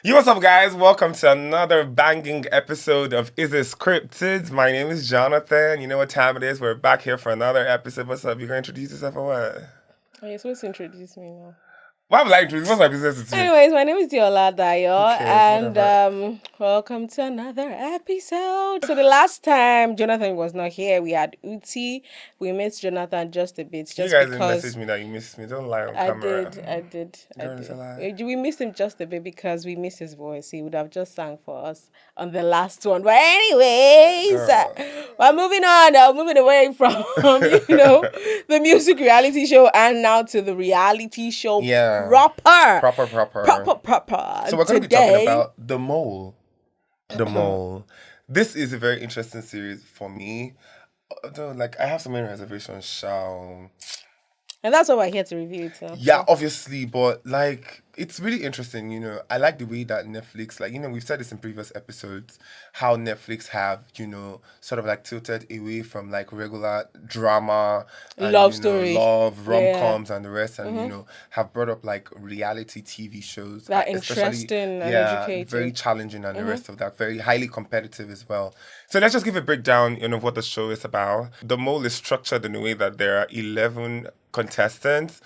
What's up, guys? Welcome to another banging episode of Is It Scripted? My name is Jonathan. You know what time it is? We're back here for another episode. What's up? You gonna introduce yourself or what? Oh, you're supposed to introduce me now. Why would I introduce? What's my business to you? Anyways, my name is Diola Dayo, and whatever. welcome to another episode. So the last time Jonathan was not here, we had Uti. We missed Jonathan just a bit, just You guys didn't because message me that you missed me. Don't lie on I camera. did. Don't tell lie. We missed him just a bit because we missed his voice. He would have just sang for us on the last one. But anyways, Girl. we're moving on. Moving away from the music reality show and now to the reality show proper. So we're going to be talking about The Mole. The Mole. This is a very interesting series for me. Although, I have so many reservations, shall. And that's what we're here to review it. Yeah, obviously, but it's really interesting, I like the way that Netflix, we've said this in previous episodes, how Netflix have, sort of tilted away from regular drama and, love story, love, rom-coms and the rest, and have brought up reality TV shows that interesting and educating, very challenging and the rest of that, very highly competitive as well. So let's just give a breakdown, of what the show is about. The Mole is structured in a way that there are 11 contestants.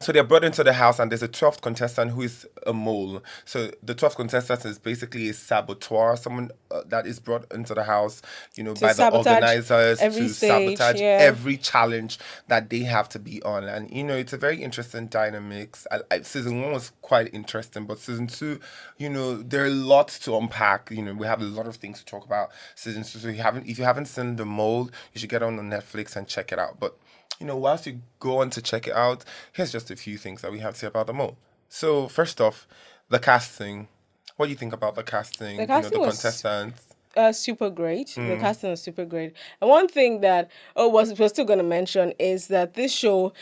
So they're brought into the house and there's a 12th contestant who is a mole. So the 12th contestant is basically a saboteur, someone that is brought into the house, by the organizers to sabotage every challenge that they have to be on. And, it's a very interesting dynamics. Season 1 was quite interesting, but season 2, there are lots to unpack. We have a lot of things to talk about. Season 2, so if you haven't seen The Mole, you should get on Netflix and check it out. But whilst you go on to check it out, here's just a few things that we have to say about The Mole. So, first off, the casting. What do you think about the casting? The contestants. Super great. The casting was super great. And one thing that we're still going to mention is that this show,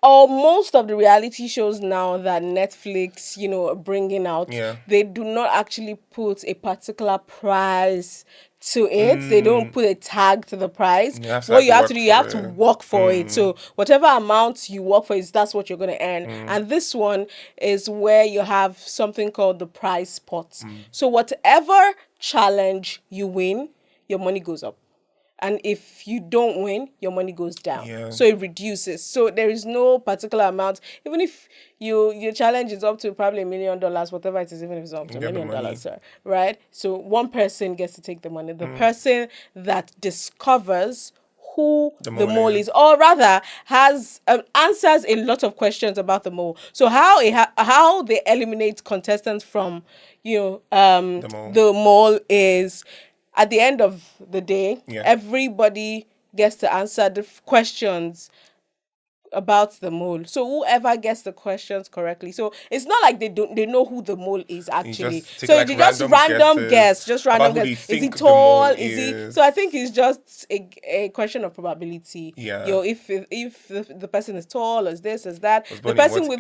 or most of the reality shows now that Netflix, are bringing out, they do not actually put a particular prize to it. They don't put a tag to the prize. What you have to do, you have to work for it. So whatever amount you work for is that's what you're going to earn. And this one is where you have something called the prize pot. So whatever challenge you win, your money goes up. And if you don't win, your money goes down. Yeah. So it reduces. So there is no particular amount. Even if your challenge is up to probably $1 million, whatever it is, even if it's up to $1 million, right? So one person gets to take the money. The person that discovers who the mole is, or rather has answers a lot of questions about the mole. So how they eliminate contestants from the mole is, at the end of the day, everybody gets to answer the questions about the mole. So whoever gets the questions correctly. So it's not like they know who the mole is actually. So they just random guess. Is he tall? Is he? So I think it's just a question of probability. Yeah. If the person is tall, as this, as that, the person with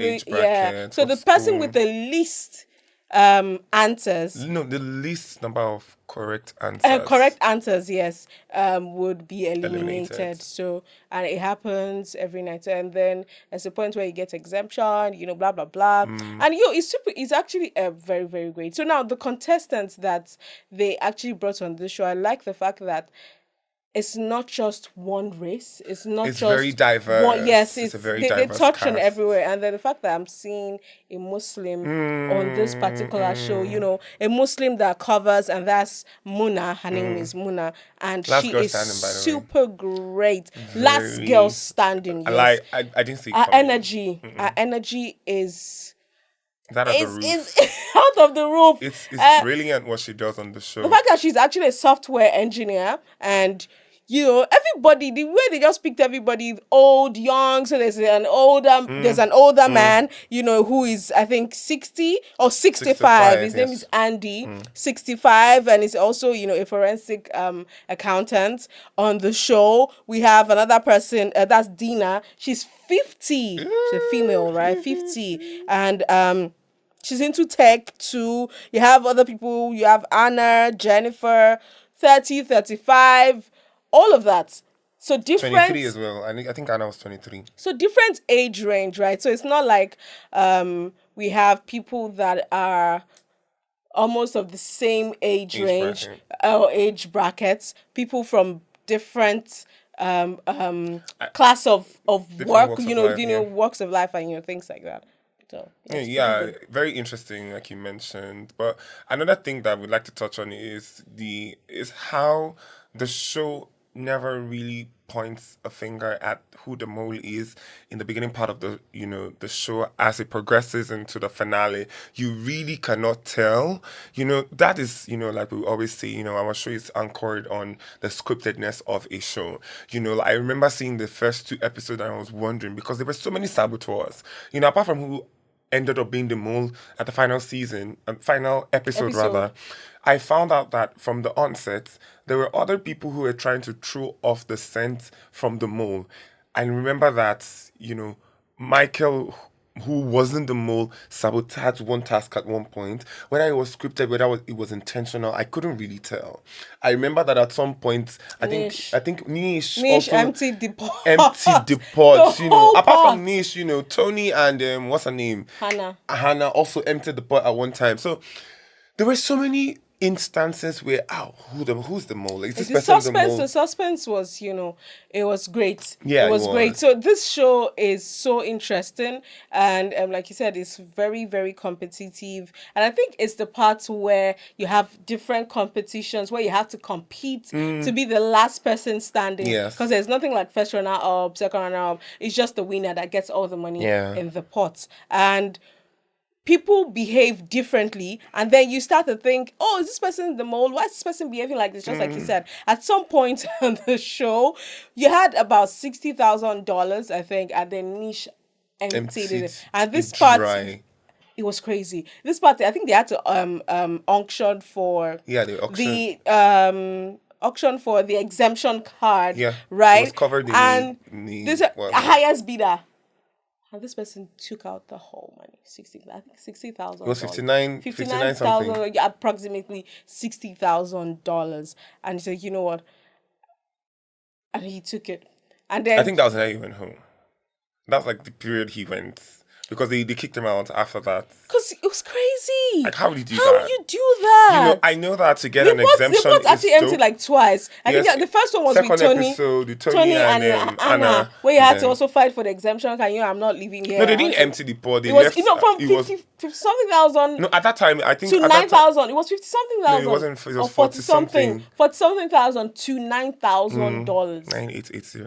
So the person with the least answers. No, the least number of correct answers. Correct answers, yes, would be eliminated. So, and it happens every night. And then there's a point where you get exemption, blah, blah, blah. And, it's actually very, very great. So now the contestants that they actually brought on this show, I like the fact that it's not just one race. It's very diverse. It's a very diverse. They touch cast on everywhere. And then the fact that I'm seeing a Muslim on this particular show, a Muslim that covers, and that's Muna. Her name is Muna. And Last she girl is standing, by the way. super great. Last girl standing, yes. I didn't see Our energy. Our energy is... That of the roof. It's out of the roof. It's brilliant what she does on the show. The fact that she's actually a software engineer, and everybody, the way they just picked everybody, old, young. So there's an older man, who is, I think, 60 or 65. His name is Andy, 65, and he's also, a forensic accountant on the show. We have another person, that's Dina. She's 50. She's a female, right? 50. And she's into tech too. You have other people. You have Anna, Jennifer, 30, 35. All of that. So different. 23 as well. I think Anna was 23. So different age range, right? So it's not like we have people that are almost of the same age range, bracket. age brackets, people from different class of Different work, walks of life, yeah. walks of life, and things like that. So Yeah, it's pretty yeah, good. very interesting, like you mentioned. But another thing that we'd like to touch on is how the show never really points a finger at who the mole is in the beginning part of the show. As it progresses into the finale, you really cannot tell. That is, like we always say, our show is anchored on the scriptedness of a show. I remember seeing the first two episodes and I was wondering because there were so many saboteurs. Apart from who ended up being the mole at the final episode Episode. rather, I found out that from the onset, there were other people who were trying to throw off the scent from the mole. I remember that, Michael, who wasn't the mole, sabotaged one task at one point. Whether it was scripted, whether it was intentional, I couldn't really tell. I remember that at some point, I think Niche. I think Niche Niche also emptied the pot. emptied the The pot. whole Apart pot. from Niche, Tony and what's her name? Hannah also emptied the pot at one time. So there were so many instances where, who's the mole? Is this The person the suspense, mole? was, it was great. Yeah, It it was great. was. So this show is so interesting, and like you said, it's very, very competitive. And I think it's the part where you have different competitions where you have to compete to be the last person standing. Yes. Because there's nothing like first runner up, second runner up. It's just the winner that gets all the money Yeah. in the pot. And people behave differently, and then you start to think, oh, is this person the mole? Why is this person behaving like this? Just like you said, at some point on the show, you had about $60,000, I think, and then Niche emptied it. And this part, dry. it was crazy. This part, I think they had to auction for Yeah, the auction. the auction for the exemption card. Yeah, right. it was covered in and the this well, highest bidder. And this person took out the whole money, I think $60,000. It was 59 something. Approximately $60,000. And he said, you know what? And he took it. And then I think that was how he went home. That was like the period he went. Because they kicked him out after that. because it was crazy. Like, how would you do How that? would you do that? I know that to get The an pot exemption actually is emptied dope. like twice. I think Yes, the first one was second with Tony. episode, with Tony and Anna. Where you had and to then- also fight for the exemption. I'm not leaving here. No, they didn't empty the pot. They It was, left. from it was 50 something thousand no. At that time, I think to at that 9,000. It was 50 something thousand. No, it wasn't. It was or 40 something. 40 something thousand to $9,000. 9880.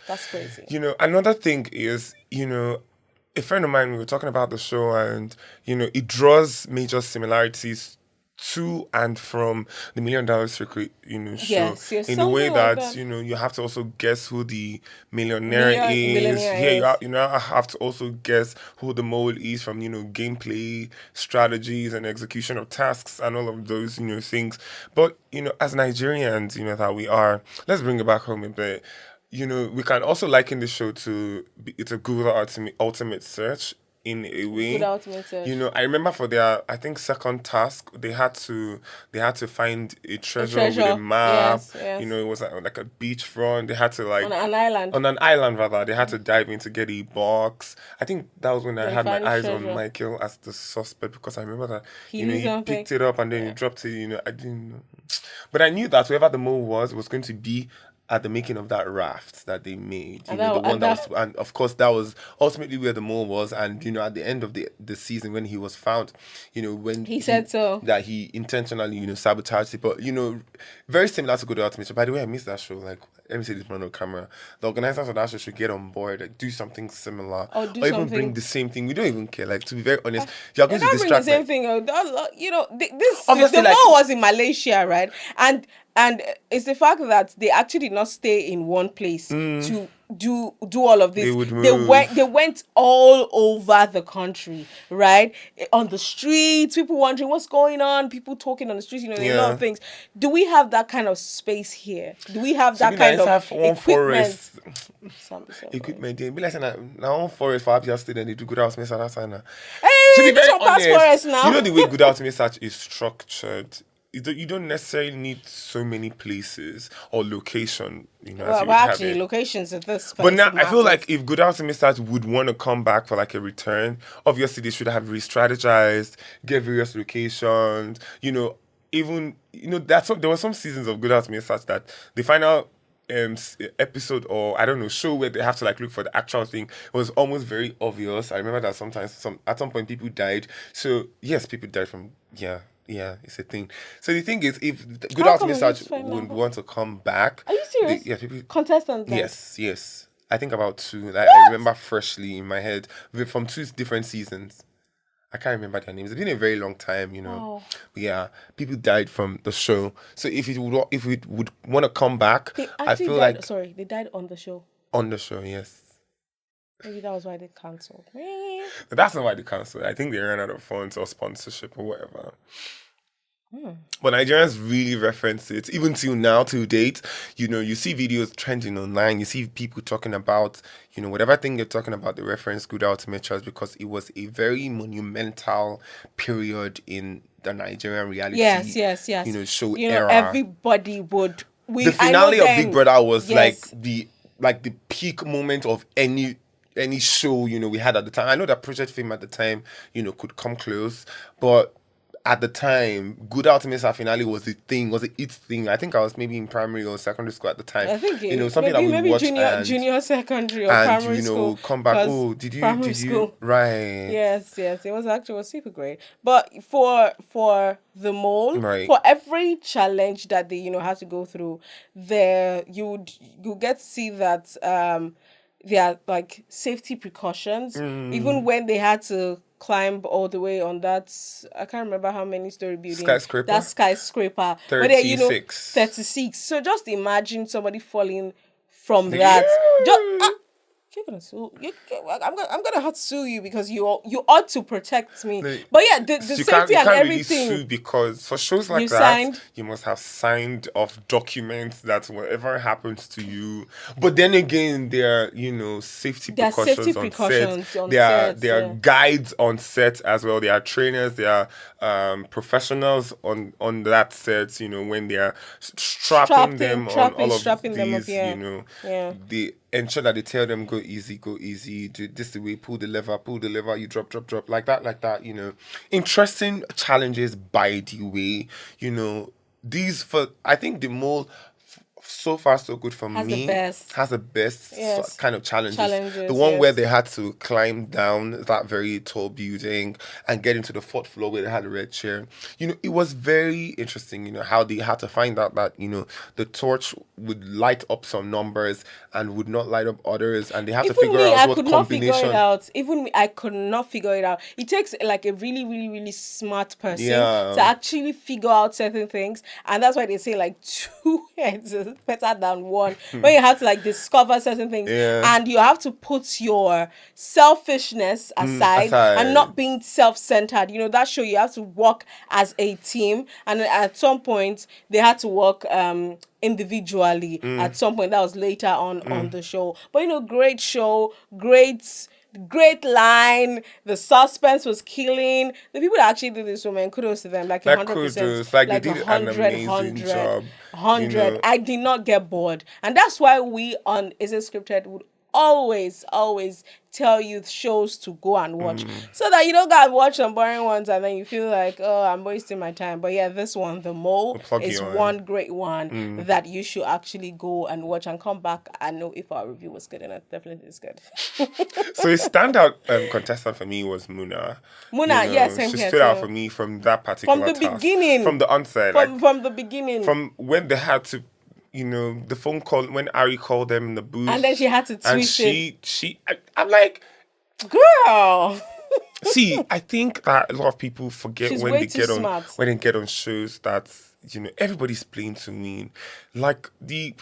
That's crazy. Another thing is, a friend of mine, we were talking about the show, and it draws major similarities to and from the $1 Million Secret, show, Yes, in the way something like that, that. you have to also guess who the millionaire is. Millionaire Yeah, is. you have to also guess who the mole is from gameplay strategies and execution of tasks and all of those things. But as Nigerians, that we are, let's bring it back home a bit. We can also liken the show to it's a Gulder Ultimate Search in a way. Good Ultimate Search. I remember for their second task, they had to find a treasure with a treasure. map. Yes. It was like a beachfront. They had to On an island. on an island rather. They had to dive in to get a box. I think that was when I had my find eyes on treasure. Michael as the suspect because I remember that He knew he something. picked it up and then he dropped it. I didn't know, but I knew that whoever the mole was going to be at the making of that raft that they made, And the that- one and that that- was, and of course that was ultimately where the mole was, and at the end of the season when he was found, when He said so. that he intentionally sabotaged it, but very similar to Good Ultimate. By the way, I missed that show. Like, let me say this on camera. The organizers of that show should get on board, like, do something similar, Or do even something- bring the same thing. We don't even care. Like, to be very honest, you're They going to can't bring the distract. same Like, thing. This Obviously, the like- mall was in Malaysia, right? And it's the fact that they actually did not stay in one place to do all of this. They would They move. went all over the country, right? On the streets, people wondering what's going on, people talking on the streets, there are a lot Yeah. of things. Do we have that kind of space here? Do we have that be kind nice of have one equipment? forest. Some- Equipment. They be like saying now one forest for Abia State and they do Good Ultimate Search. Hey, this one pass forest now. The way Good Ultimate Search is structured you don't necessarily need so many places or location, as Well, you would have actually, it. locations at this place But now I feel matters. like if Good Ultimate Search would want to come back for like a return, obviously they should have re-strategized, get various locations, even there were some seasons of Good Ultimate Search that the final episode, or I don't know, show where they have to like look for the actual thing was almost very obvious. I remember that sometimes at some point people died. So yes, people died from it's a thing. So the thing is, if Good How come Ultimate we Search just find would out? want to come back, Are you serious? yeah, people. Contestants died. Yes. I think about two. Like, I remember freshly in my head from two different seasons. I can't remember their names. It's been a very long time. Wow. But yeah, people died from the show. So if it would want to come back, They I actually feel died. like Sorry, they died on the show. on the show, yes. Maybe that was why they cancelled. But that's not why they cancelled. I think they ran out of funds or sponsorship or whatever. But Nigerians really reference it, even till now, till date. You see videos trending online. You see people talking about, whatever thing they're talking about, they reference Good Ultimate Search because it was a very monumental period in the Nigerian reality, Yes. show era. Everybody would. The finale of Big Brother was yes. like the peak moment of any show we had at the time. I know that Project Fame at the time could come close, but at the time, Good Ultimate Search finale was the thing, was it thing. I think I was maybe in primary or secondary school at the time. I think Something that we maybe watch junior secondary or and primary school. come back. 'Cause Oh, did primary you school. right? Yes, it was super great. But for the mole, Right. for every challenge that they had to go through, you get to see that there are like safety precautions. Even when they had to climb all the way on that, I can't remember how many story building, Skyscraper? that skyscraper, 36. 36. So just imagine somebody falling from that. Just, you're gonna sue. I'm gonna have to sue you because you ought to protect me. Like, But yeah, the safety you and can't everything. really sue because for shows like You that, signed? you must have signed off documents that whatever happens to you. But then again, there are safety There are precautions safety on precautions set. on There set, are yeah. guides on set as well. There are trainers. There are professionals on that set. When they are strapping them on all of strapping them up, these. yeah. Yeah. They ensure that they tell them go easy, do this the way, pull the lever, you drop, like that. Interesting challenges by the way. I think the mole so far so good for Has the me. best. Has the best Yes. kind of challenges. Challenges, The one where yes. they had to climb down that very tall building and get into the fourth floor where they had a red chair. It was very interesting, how they had to find out that, the torch would light up some numbers and would not light up others, and they had to Even figure me, out I what could not figure combination. it out. Even me, I could not figure it out. It takes like a really, really, really smart person Yeah. to actually figure out certain things, and that's why they say like two heads is better than one. When you have to like discover certain things, Yeah. and you have to put your selfishness aside and not being self-centered. That show you have to work as a team, and at some point they had to work individually. At some point that was later on the show, but great show, great line. The suspense was killing. The people that actually did this woman, kudos to them, like 100%, kudos. Like, they did an amazing 100, job, 100. I did not get bored, and that's why we on Is It Scripted would always tell you shows to go and watch, so that you don't go and watch some boring ones and then you feel like, oh, I'm wasting my time. But yeah, this one, The Mole, plug is you on. one great one that you should actually go and watch and come back and know if our review was good, and it definitely is good. So a standout contestant for me was Muna. Muna, yes, same she here stood out too. for me from that particular From the task. beginning. From the onset. From the beginning. From when they had to, the phone call, when Ari called them in the booth. And then she had to twist it. I'm like, girl. see, I think that a lot of people forget She's when way they too get on smart. when they get on shows that everybody's playing to win. Like the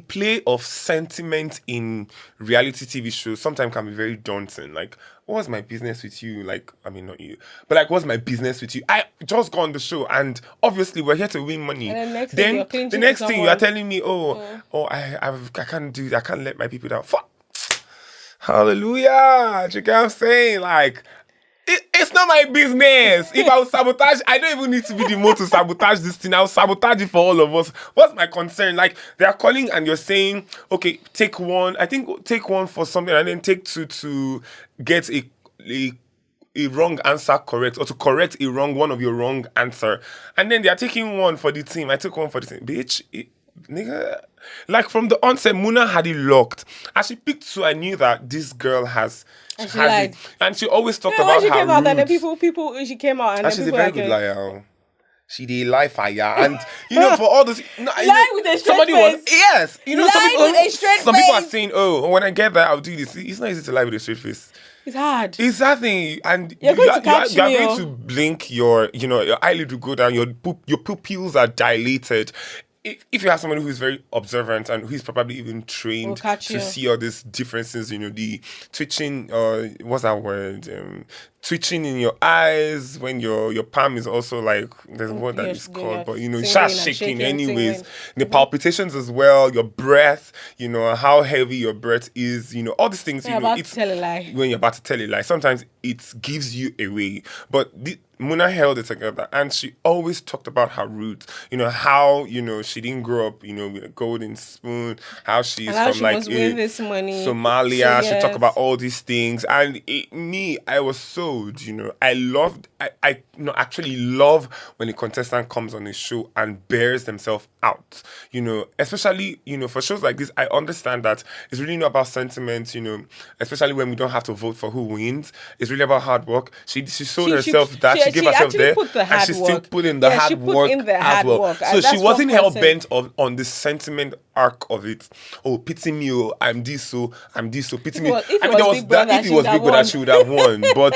play of sentiment in reality TV shows sometimes can be very daunting. Like, what's my business with you? Like, I mean, not you, but like, what's my business with you? I just got on the show, and obviously we're here to win money. And then the next thing you are someone. telling me, I can't do that. I can't let my people down. Fuck. Hallelujah. You get what I'm saying? Like, It's not my business. If I will sabotage, I don't even need to be the one to sabotage this thing. I'll sabotage it for all of us. What's my concern? Like, they are calling and you're saying, okay, take one. I think take one for something and then take two to get a wrong answer correct, or to correct one of your wrong answer. And then they are taking one for the team. I took one for the team. Bitch, nigga. Like, from the onset, Muna had it locked. As she picked two, I knew that this girl has lied. it. And she always talked When about she her came out, and then roots. people, she came out, and then She's a people very like, good liar. She did lie fire, and for all this, lie with a straight somebody face. was yes, Lie with a straight some people are face. saying, oh, when I get there, I'll do this. It's not easy to lie with a straight face. It's hard. It's that thing, and You're going to catch you're me, going to blink your eyelid will go down, your pupils are dilated. If you have somebody who's very observant and who's probably even trained to see all these differences, the twitching, what's that word? Twitching in your eyes when your palm is also like, there's what that is called, but it starts shaking anyways. The palpitations as well, your breath, how heavy your breath is, all these things. When you're about to tell a lie. When you're about to tell a lie, sometimes it gives you away. But Muna held it together, and she always talked about her roots. How she didn't grow up, with a golden spoon. How she's from she like must win this money. Somalia. So, She talked about all these things, and I was sold. I loved. I actually love when a contestant comes on a show and bears themselves out. Especially for shows like this, I understand that it's really not about sentiment. Especially when we don't have to vote for who wins. It's really about hard work. She sold herself that. She gave herself there, and she still put in the hard work as well. So she wasn't hell bent on the sentiment arc of it. Oh, pity me! Oh, I'm this, so pity me. If it was Big Brother, she would have won. But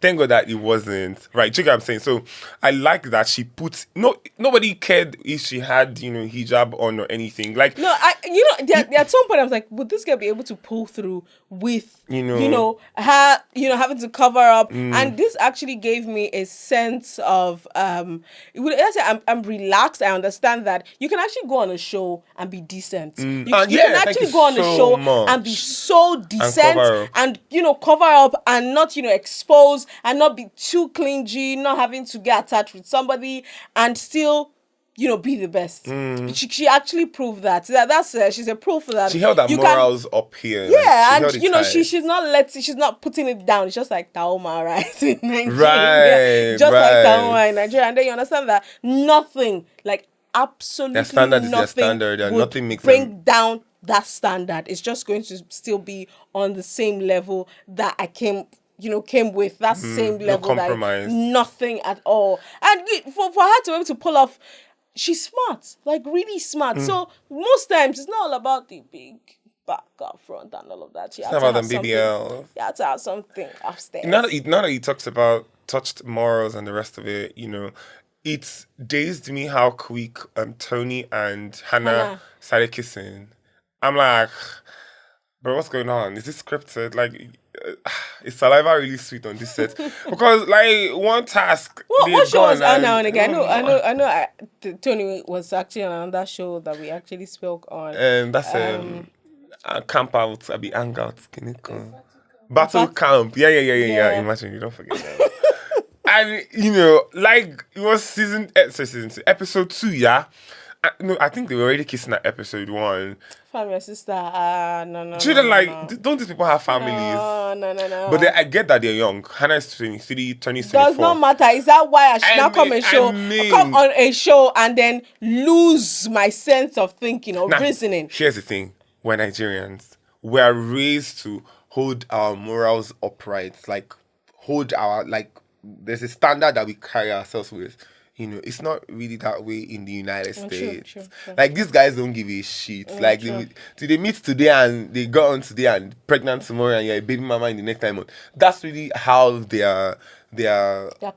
thank God that it wasn't. Right, do you get what I'm saying? So I like that she put nobody cared if she had hijab on or anything. Like at some point I was like, would this girl be able to pull through with her having to cover up? And this actually gave me a sense of I'm relaxed. I understand that you can actually go on a show and be decent. You can actually go on a show and be so decent and cover up and not expose and not be too clingy, not having to get attached with somebody and still be the best. She actually proved that. That's she's a proof that she held her morals up here. Yeah, and she's not putting it down. It's just like Taoma, right? In Nigeria. Right. Just like Taoma in Nigeria. And then you understand that nothing, like absolutely their standard nothing, is their standard, and nothing makes bring down that standard. It's just going to still be on the same level that I came with, that same level, no compromise. Nothing at all. And for her to be able to pull off, she's smart, like really smart. So most times it's not all about the big back up front and all of that. It's not about them BBL. You have to have something upstairs. Now that he talks about touched morals and the rest of it, it dazed me how quick Tony and Hannah started kissing. I'm like, bro, what's going on? Is this scripted? Like, is saliva really sweet on this set? Because like one task. What show was out now and again? I know. Tony was actually on another show that we actually spoke on. That's camp out. I be hang out. Can you come? Battle camp. Yeah. Imagine, you don't forget that. And like it was season 2, episode 2. Yeah. I think they were already kissing at episode 1. Family, sister. No. Children, no. Don't these people have families? No. But I get that they're young. Hannah is 23, Tony is 24. Does not matter. Is that why I should not come on a show and then lose my sense of thinking or reasoning? Here's the thing. We're Nigerians. We're raised to hold our morals upright. There's a standard that we carry ourselves with. It's not really that way in the United States. True. Like, these guys don't give a shit. They meet today and they go on today and pregnant tomorrow and you're a baby mama in the next time. That's really how their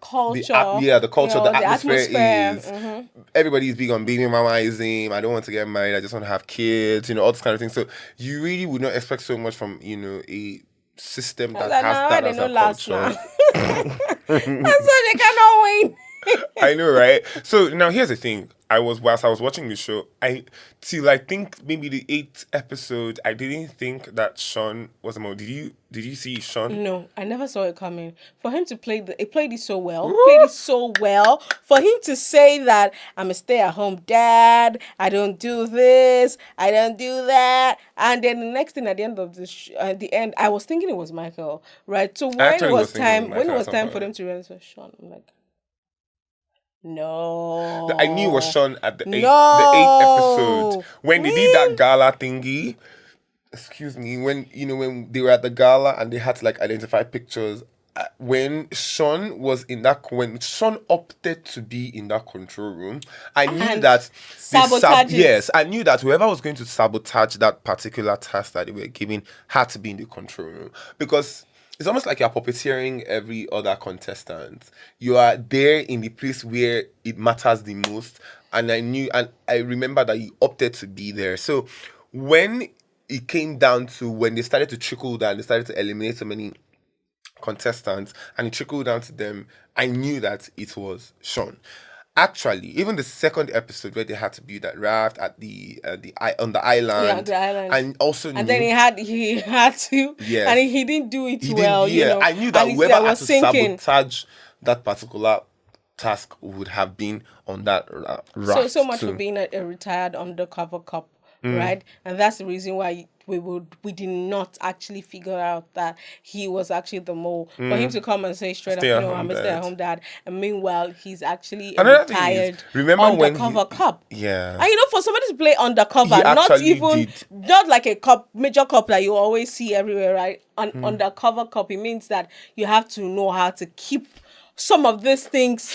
culture. The culture, the atmosphere is. Mm-hmm. Everybody's big on baby mamaism. I don't want to get married. I just want to have kids. All this kind of thing. So you really would not expect so much from a system that has that as a culture. That's why they cannot win. I know, right? So now here's the thing. whilst I was watching the show, till I think maybe the 8th episode, I didn't think that Sean was a mole. Did you see Sean? No, I never saw it coming. For him to play he played it so well. Played Woo! it so well. For him to say that I'm a stay-at-home dad, I don't do this, I don't do that, and then the next thing at the end of at the end, I was thinking it was Michael, right? So I when it actually was was thinking it was time, when it Michael at was some time for point. them to realize it was Sean, I'm like, no, I knew it was Sean at the eighth episode no, when they did that gala thingy. Excuse me, when they were at the gala and they had to like identify pictures. When Sean opted to be in that control room, I knew And that sabotage it. yes, I knew that whoever was going to sabotage that particular task that they were giving had to be in the control room, because it's almost like you're puppeteering every other contestant. You are there in the place where it matters the most. And I remember that you opted to be there. So when it came down to when they started to trickle down, they started to eliminate so many contestants and it trickled down to them, I knew that it was Sean. Actually, even the second episode where they had to build that raft at on the island, Yeah, the island. and also And then he had to, Yes. and he didn't do it he well, didn't, yeah, I knew that and whoever I had was to sinking. sabotage that particular task would have been on that raft. So much too. for being a retired undercover cop, right? And that's the reason why we did not actually figure out that he was actually the mole. For him to come and say straight Stay up, at home I'm a dad. stay-at-home dad, and meanwhile he's actually a Another thing is, retired remember when undercover cop. yeah. And for somebody to play undercover, He not actually even did. not like a cop, major cop that you always see everywhere, right? An Hmm. undercover cop, it means that you have to know how to keep some of these things,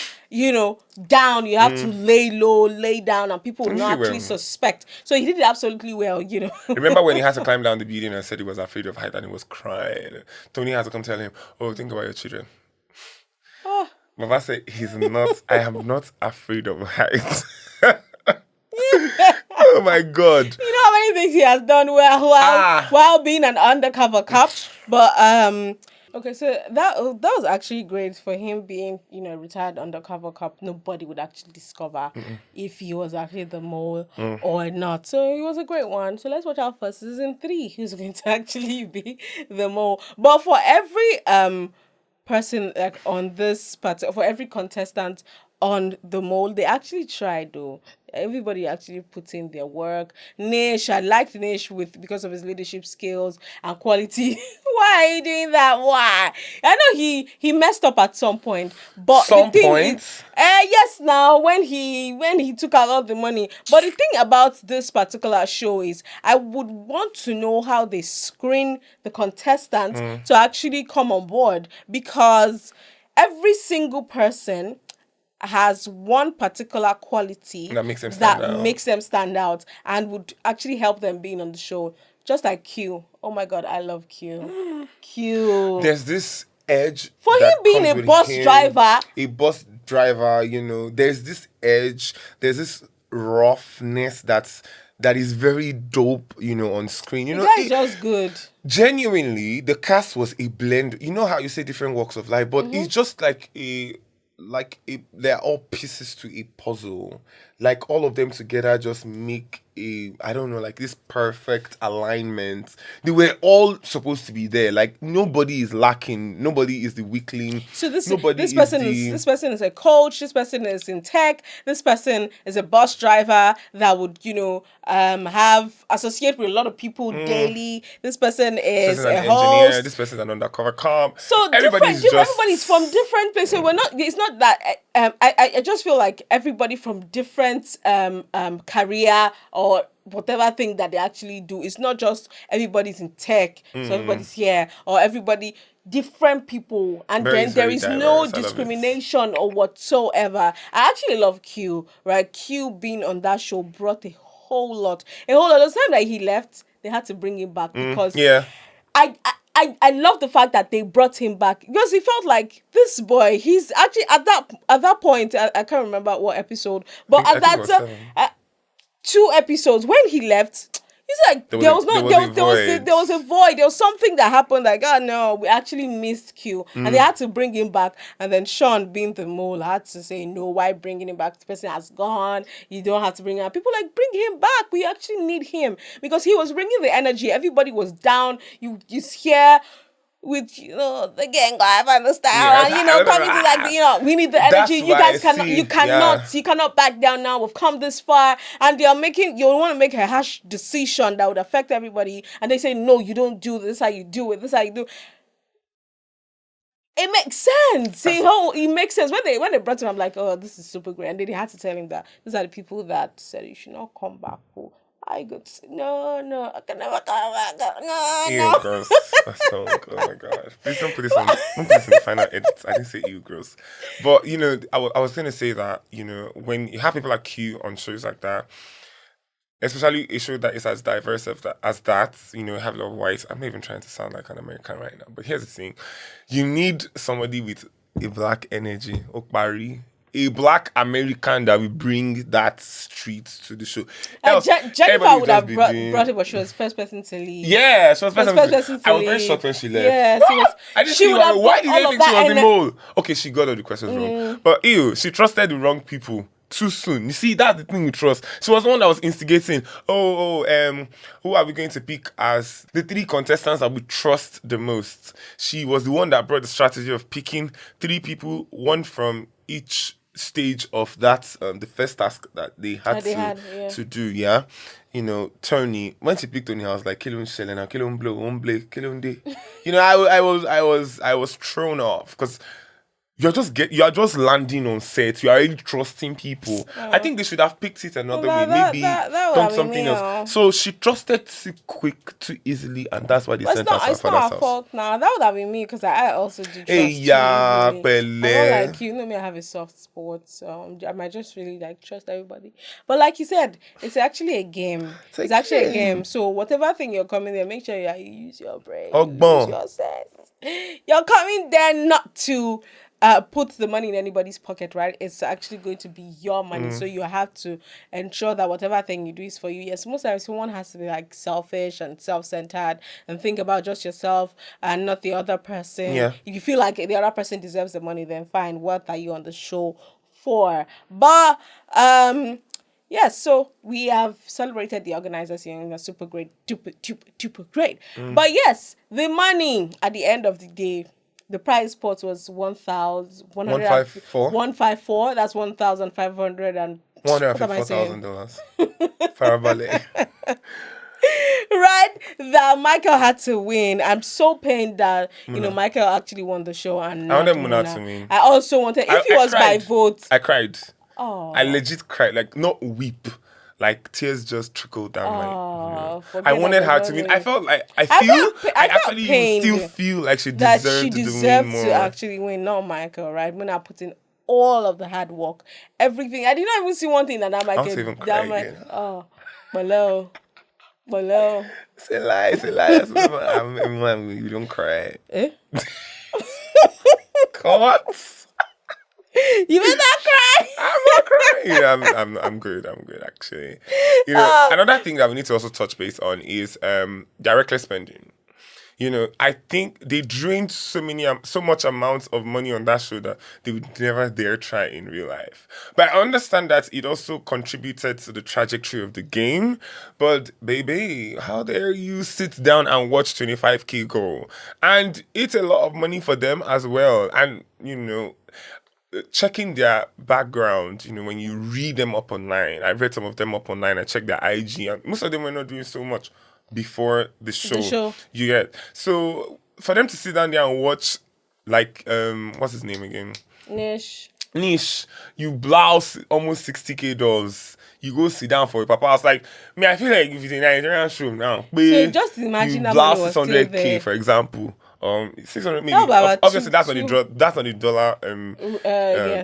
down. You have to lay low, lay down, and people will not Really actually well. suspect. So he did it absolutely well, Remember when he had to climb down the building and said he was afraid of height and he was crying? Tony had to come tell him, "Oh, think about your children." Oh. Baba said, "He's not. I am not afraid of heights." Oh my God! You know how many things he has done while being an undercover cop, but okay, so that was actually great for him being a retired undercover cop. Nobody would actually discover if he was actually the mole or not. So it was a great one. So let's watch out for season 3. Who's going to actually be the mole? But for every person like on this part, for every contestant on the mole, they actually tried though. Everybody actually put in their work. Nish, I liked Nish because of his leadership skills and quality. Why are you doing that? Why? I know he messed up at some point, but Some the thing point? is, yes, now when he took out all the money. But the thing about this particular show is, I would want to know how they screen the contestants to actually come on board, because every single person has one particular quality That makes them stand out. makes them stand out and would actually help them being on the show. Just like Q. Oh my God, I love Q. Q. There's this edge For that him being comes a with bus him. driver. A bus driver, there's this edge, there's this roughness that is very dope, on screen. The guy is just good. Genuinely, the cast was a blend. You know how you say different walks of life, but it's just they're all pieces to a puzzle. Like all of them together just make I don't know, like this perfect alignment. They were all supposed to be there. Like nobody is lacking. Nobody is the weakling. So this Nobody person is a coach. This person is in tech. This person is a bus driver that would have associate with a lot of people daily. This person is This person is a an engineer. host. This person is an undercover cop. So everybody's everybody's from different places. We're not. It's not that. I just feel like everybody from different career or whatever thing that they actually do. It's not just everybody's in tech, so everybody's here, or everybody different people, and Very, then there very is diverse. I no love it. discrimination or whatsoever. I actually love Q. Right, Q being on that show brought a whole lot. The time that he left, they had to bring him back because Yeah. I love the fact that they brought him back, because he felt like this boy. He's actually at that point. I can't remember what episode, but I think it was 7. 2 episodes when he left, It's like there was a void. There was something that happened. Like, oh no, we actually missed Q, and they had to bring him back. And then Sean, being the mole, had to say, no, why bringing him back? The person has gone. You don't have to bring him. People like, bring him back. We actually need him because he was bringing the energy. Everybody was down. You hear with the gang life and the style, and coming to like we need the energy. You guys cannot back down now. We've come this far, and you want to make a harsh decision that would affect everybody, and they say no, you don't do this. How you do it? This how you do. It makes sense. It makes sense. When they brought him, I'm like, oh, this is super great, and then they had to tell him that these are the people that said you should not come back. Oh, I could say, no, I can never come back. No. Gross. That's so, oh my god. Please don't put this on. Don't put this in the final edit. I didn't say ew, gross. But I was going to say that when you have people like Q on shows like that, especially a show that is as diverse as that, have a lot of whites. I'm not even trying to sound like an American right now, but here's the thing: you need somebody with a black energy, Okpari. A black American that will bring that street to the show. Jennifer would have brought it, but she was first person to leave. Yeah, she was first person to leave. I was very shocked when she left. Yeah, she would have. Why did they think she was the mole? Okay, she got all the questions wrong. But she trusted the wrong people too soon. You see, that's the thing with trust. She was the one that was instigating. Who are we going to pick as the 3 contestants that we trust the most? She was the one that brought the strategy of picking 3 people, one from each stage of that the first task that they had to do. Tony, when she picked Tony, I was like, kill him shell and kill him blow, kill him day. I was thrown off because you're just landing on set. You are already trusting people. I think they should have picked it another way. Maybe done something else. So she trusted too quick, too easily, and that's why they sent her to her father's house. It's not her fault now. That would have been me because I also do trust you. I'm not like you. Me, I have a soft spot, so I might just really trust everybody. But like you said, it's actually a game. It's actually a game. So whatever thing you're coming there, make sure you use your brain, use your sense. You're coming there not to put the money in anybody's pocket, right? It's actually going to be your money. So you have to ensure that whatever thing you do is for you. Yes, most times someone has to be selfish and self-centered and think about just yourself and not the other person. Yeah. If you feel like the other person deserves the money, then fine. What are you on the show for? But yes, so we have celebrated the organizers here and they're super great, super great. But yes, the money at the end of the day, the prize pot was 1,154. 154. That's 1,500 and $154,000. Farabale. Right, that Michael had to win. I'm so pained that Michael actually won the show and I wanted Muna to win. I also wanted if it was by vote. I cried. Oh, I legit cried, not weep. Tears just trickled down I wanted her to win. I felt like I still feel like she deserved to actually win, not Michael, right? When I put in all of the hard work, everything. I did not even see one thing that I was even crying. Below. It's a lie. You don't cry. What? You will not cry. I'm not crying. I'm good actually. Another thing that we need to also touch base on is their reckless spending. I think they drained so much amounts of money on that show that they would never dare try in real life. But I understand that it also contributed to the trajectory of the game. But baby, how dare you sit down and watch 25K go? And it's a lot of money for them as well. And checking their background, when you read them up online, I read some of them up online, I checked their IG, and most of them were not doing so much before the show. You get. So for them to sit down there and watch, what's his name again? Niche, you blouse almost $60K. You go sit down for it. Papa, I was like, I feel like if it's a Nigerian show now, so just imagine you that blouse money was still there. $600K, for example. 600 maybe. Obviously, that's on the dollar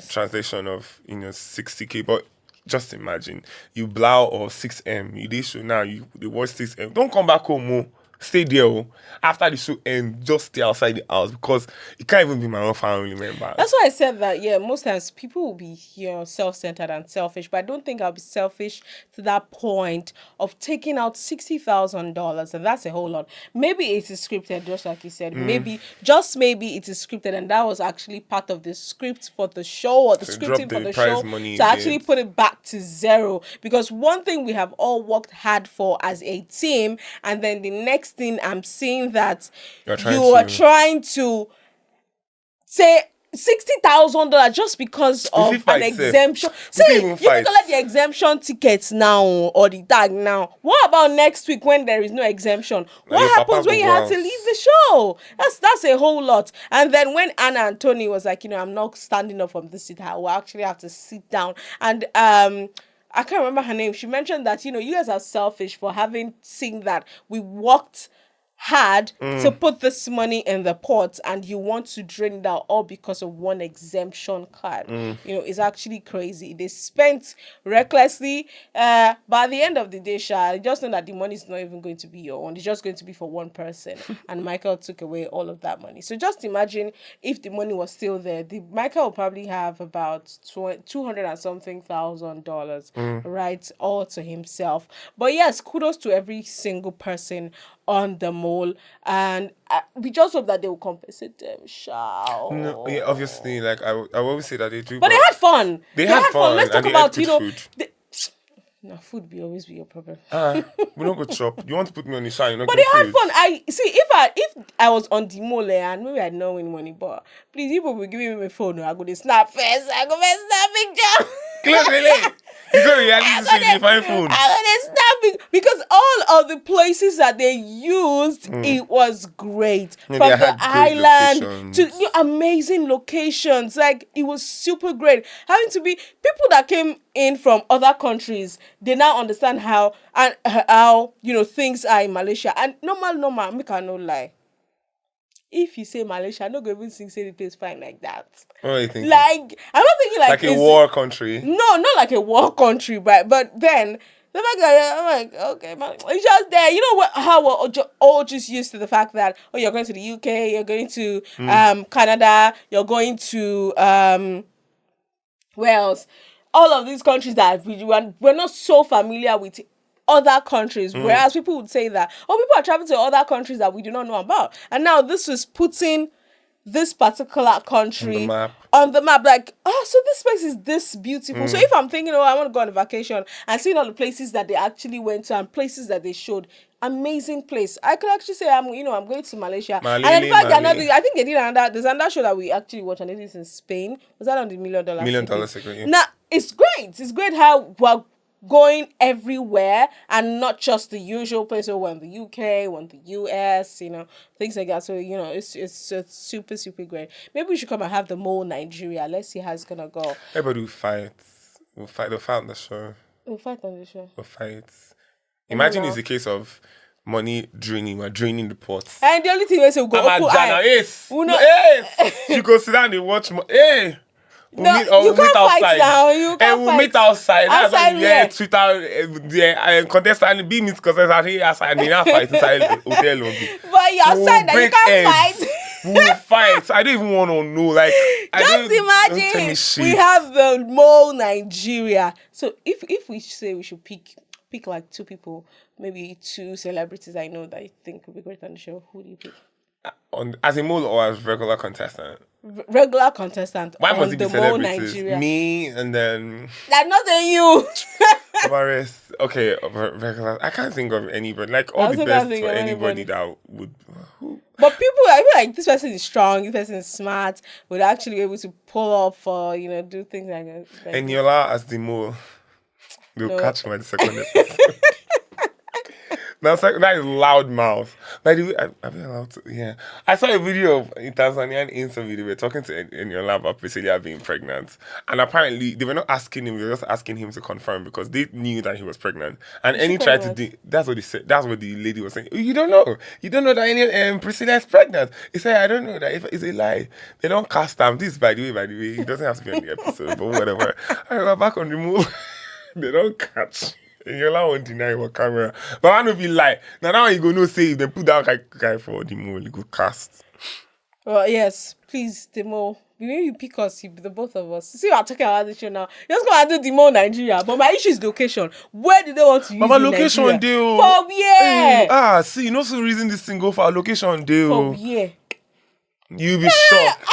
translation of 60K. But just imagine you blow or 6M. You did show now. They watch 6M. Don't come back home more. stay there. After the show ends, just stay outside the house because it can't even be my own family members. That's why I said that, yeah, most times people will be, self-centered and selfish, but I don't think I'll be selfish to that point of taking out $60,000, and that's a whole lot. Maybe it is scripted, just like you said. Maybe, just maybe it is scripted, and that was actually part of the script for the show, or the So drop scripting for the the prize show, money to actually again. put it back to zero. Because one thing we have all worked hard for as a team, and then the next thing I'm seeing that you are trying to say $60,000 just because of an fight, sef. exemption. We See, can you even can fight. collect the exemption tickets now or the tag now. What about next week when there is no exemption? your What papa happens when go you have to bounce. leave the show? That's a whole lot. And then when Anna and Tony was like, I'm not standing up from this seat, I will actually have to sit down. And I can't remember her name. She mentioned that, you guys are selfish for having seen that we worked hard to put this money in the pot, and you want to drain it out all because of one exemption card. It's actually crazy. They spent recklessly, but at the end of the day, Sha, just know that the money is not even going to be your own. It's just going to be for one person. And Michael took away all of that money. So just imagine if the money was still there. Michael will probably have about 200 and something $1,000, right, all to himself. But yes, kudos to every single person on the mole, and we just hope that they will compensate them, shall. No, yeah, obviously, like I will always say that they do, But they had fun. They had fun. Let's talk and they about ate good food. No, food be always be your problem. We don't go chop. You want to put me on the side, you know. But they had fun. I see if I was on the mole and maybe I'd not win money, but please, people will give me my phone. I go to snap first. I go first snap picture. Clearly, you go to reality show, you find phone. I go to snap because all of the places that they used, it was great. Yeah, From they the had great island locations. to amazing locations. Like, it was super great. Having to be people that came in from other countries, they now understand how things are in Malaysia. And normal, make I no lie. If you say Malaysia, I'm not going to even say the place fine like that. What are you thinking? Like, I'm not thinking like a war country. No, not like a war country, but then the fact that I'm like, okay, man, it's just there. You know what? How we're all just used to the fact that you're going to the UK, you're going to Canada, you're going to where else? All of these countries that we're not so familiar with other countries, whereas people would say that, people are traveling to other countries that we do not know about. And now this is putting this particular country on the map. Like, so this place is this beautiful. So if I'm thinking, I want to go on a vacation and seeing all the places that they actually went to and places that they showed, amazing place. I could actually say I'm going to Malaysia. And in fact, I think they did there's another show that we actually watched, and it is in Spain. Was that on the $1 Million Secret? Yeah. Now, it's great. It's great how we're going everywhere and not just the usual place. So we're in the UK, we're in the US, things like that. So, it's super, super great. Maybe we should come and have the mole Nigeria. Let's see how it's going to go. Everybody will fight. We'll fight on the show. We'll fight on the show. We'll fight. Imagine it's a case of money draining. We're draining the pots. And the only thing is we'll go You go sit down and watch. You can't fight now. You can't we'll meet outside. That's why Twitter, contestant be meet contestant here outside. They not fight inside the hotel lobby. But you're outside now. You can't fight. We'll fight. I don't even want to know. Like, just imagine we have the mole Nigeria. So if we say we should pick like two people, maybe two celebrities I know that I think would be great on the show, who do you pick? As a mole or as regular contestant? Regular contestant. Why must it be celebrities? Nigeria. Me and then... That's not saying you. Okay, regular. I can't think of anybody. Like, all the best for anybody that would... But people, I feel like this person is strong, this person is smart, would actually be able to pull off or, do things like that. And Yola as the mole. They'll catch me at the second episode. That is loud mouth. By the way, I've been allowed to. Yeah, I saw a video of a Tanzanian interview. They were talking to Eniola about Priscilla being pregnant, and apparently they were not asking him. They were just asking him to confirm because they knew that he was pregnant. And Annie tried to do. That's what they said. That's what the lady was saying. You don't know. You don't know that Priscilla is pregnant. He said, I don't know that. If it's a lie, they don't cast them. This, by the way, it doesn't have to be on the episode, but whatever. All right, we're back on the move. They don't catch. You're not won't deny your camera. But I don't be like, now that one you go no say, if they put that guy for the mole, you go cast. Well, yes, please, Demo. Maybe you pick us, the both of us. See, we're talking about this show now. Just go and do Demo Nigeria. But my issue is location. Where do they want to use Mama, in location Nigeria? deal. For where? See, you know, so reason this thing go for a location deal. For where? You'll be shocked.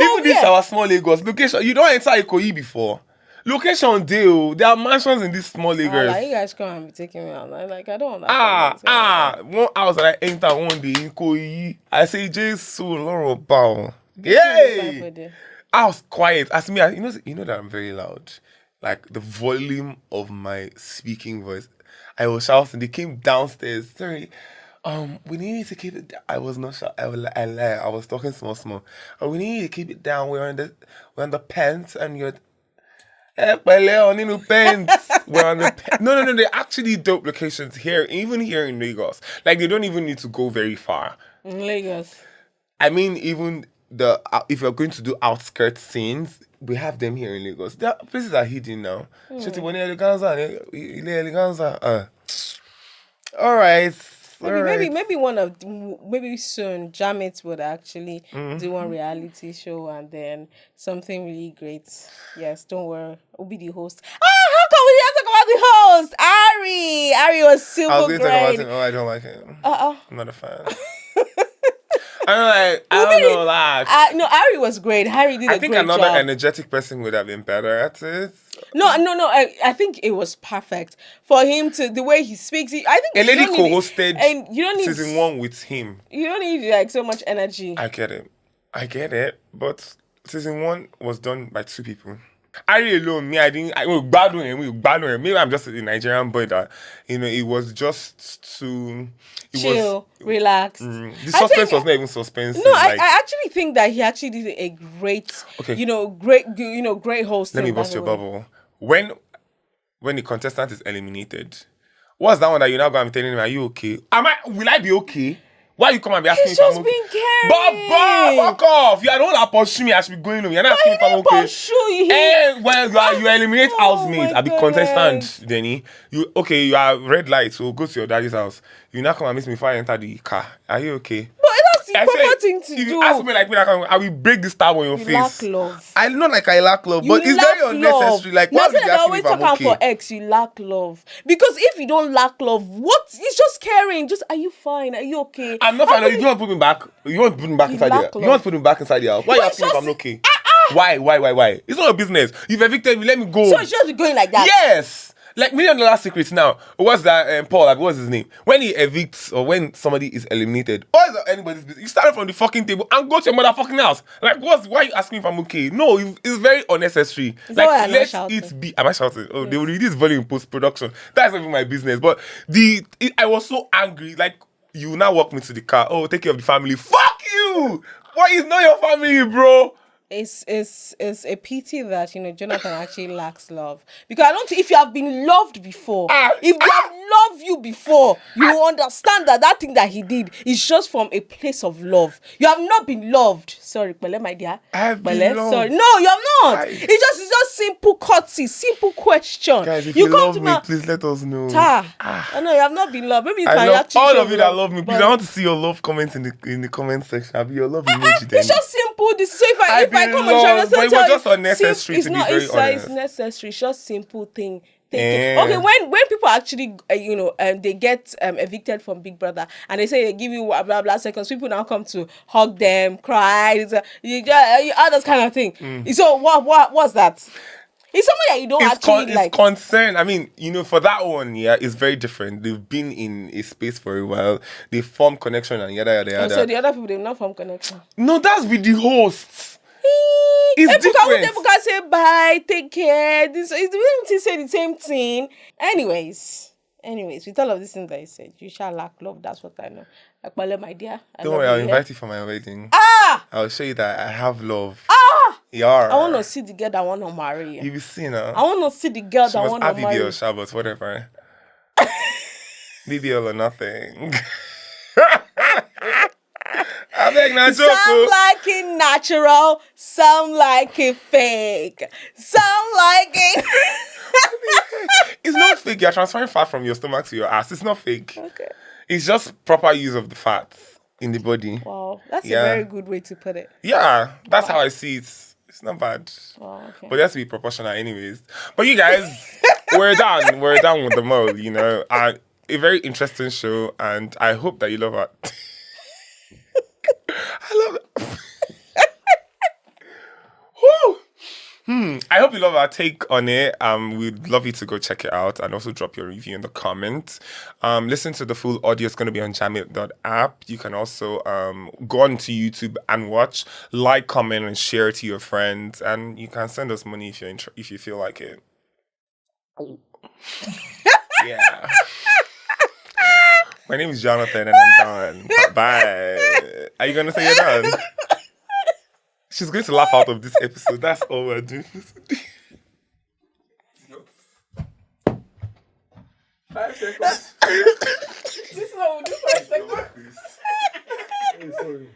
Even this our small Lagos location, you don't enter Ikoyi before. Location deal. There are mansions in this small Lagos. Like, you guys come and be taking me out. Like, I don't understand. One house that I enter one day in Ikoyi. I say, Jesus, Lord, bow. Yay! I was quiet. As me, you know that I'm very loud. Like the volume of my speaking voice. I was shouting. They came downstairs. Sorry. We need to keep it down. I was not shouting. I lied. I was talking small. We need to keep it down. We're on the pants and you're on the pants. We're on the pants. No. They're actually dope locations here, even here in Lagos. Like they don't even need to go very far. In Lagos. I mean, even if you're going to do outskirts scenes, we have them here in Lagos. The places are hidden now. All right. Maybe soon Jamit would actually do one reality show and then something really great. Yes, don't worry. We'll be the host. How come we didn't talk about the host? Ari was super I was going to talk great. about him. Oh, I don't like him. I'm not a fan. No, Ari was great. Harry did a great job. I think another energetic person would have been better at it. No. I think it was perfect for him to the way he speaks. I think a lady co-hosted and you don't need season 1 with him. You don't need like so much energy. I get it. But season 1 was done by 2 people. Ari alone, me, I was bad with him. Maybe I'm just a Nigerian boy that, it was just to... Chill, relax. The suspense was not even suspense. No, I actually think that he actually did a great, great host. Let me bust your bubble. When the contestant is eliminated, what's that one that you now go and telling him, are you okay? Will I be okay? Why you come and be asking me if I'm okay? He's just being caring. But fuck off. You are the one that pursue me. I should be going home. You're not asking me if I'm okay. Pursue you. Well, you eliminate housemates. my I be God. contestant, Denny. You are red light, so go to your daddy's house. You now come and meet me before I enter the car. Are you okay? But that's the proper thing to if do. you ask me like me, I will break this star on your face. Lack love. I know like I lack love, but it's very unnecessary. Like, why would you ask me if I'm okay? For X, you lack love. Because if you don't lack love, what? It's just caring. Just, are you fine? Are you okay? I'm not fine. You want to put me back? You want to put me back inside the house? You want to put me back inside the house? Why are you asking me if I'm okay? Why? It's not a business. You've evicted me. Let me go. So it's just going like that? Yes. Like $1 Million Secrets now. What's that, Paul? Like, what's his name? When he evicts or when somebody is eliminated, or is anybody's business? You start from the fucking table and go to your motherfucking house. Like, why are you asking me if I'm okay? No, it's very unnecessary. Like, let it be. Am I shouting? Oh, yes. They will reduce volume in post-production. That's not even my business. But I was so angry. Like, you now walk me to the car. Oh, take care of the family. Fuck you! Why is not your family, bro? It's a pity that Jonathan actually lacks love, because I don't think if you have been loved before, if they have loved you before, you understand that thing that he did is just from a place of love. You have not been loved. Sorry, Pele, my dear. I have been loved. Sorry, no, you have not. It's just simple courtesy, simple question. Guys, if you love me, please let us know. I know you have not been loved. Maybe you can actually all of you that love me. Please, I want to see your love comments in the comment section. I'll be your love emoji. It's just simple. So if I come and try to but it was just unnecessary to be very honest. It's necessary. It's just simple thing. Okay, when people actually they get evicted from Big Brother and they say they give you blah blah blah seconds, people now come to hug them, cry, all those kind of thing. So what's that? It's something that you don't actually like. It's concern. I mean, for that one, it's very different. They've been in a space for a while. They form connection and yada yada yada. So the other people, they've not formed connection. No, that's with the hosts. It's different. People can say bye, take care. It's to say the same thing. Anyways, with all of these things that you said, you shall lack love. That's what I know. Like, my dear. Don't worry, I'll invite you for my wedding. I'll show you that I have love. Yeah. I want to see the girl that want to marry you. You will see now. I want to see the girl that want to marry you. BBL Shabbat, whatever. BBL or nothing. I'm beg, na joke. Some like it natural, some like it fake, some like it. It's not fake. You're transferring fat from your stomach to your ass. It's not fake. Okay. It's just proper use of the fats in the body. Wow, that's Yeah. a very good way to put it. Yeah, that's how I see it. It's not bad. Wow, okay. But it has to be proportional anyways. But you guys, we're done. We're done with the mole, you know. A very interesting show, and I hope that you love it. I love it. Woo! I hope you love our take on it. We'd love you to go check it out and also drop your review in the comments. Listen to the full audio. It's going to be on jamit.app. You can also go on to YouTube and watch, like, comment, and share it to your friends. And you can send us money if you feel like it. Yeah. My name is Jonathan and I'm done. Bye. Are you going to say you're done? She's going to laugh out of this episode. That's all we're doing. 5 seconds. This one will do 5 seconds. Sorry.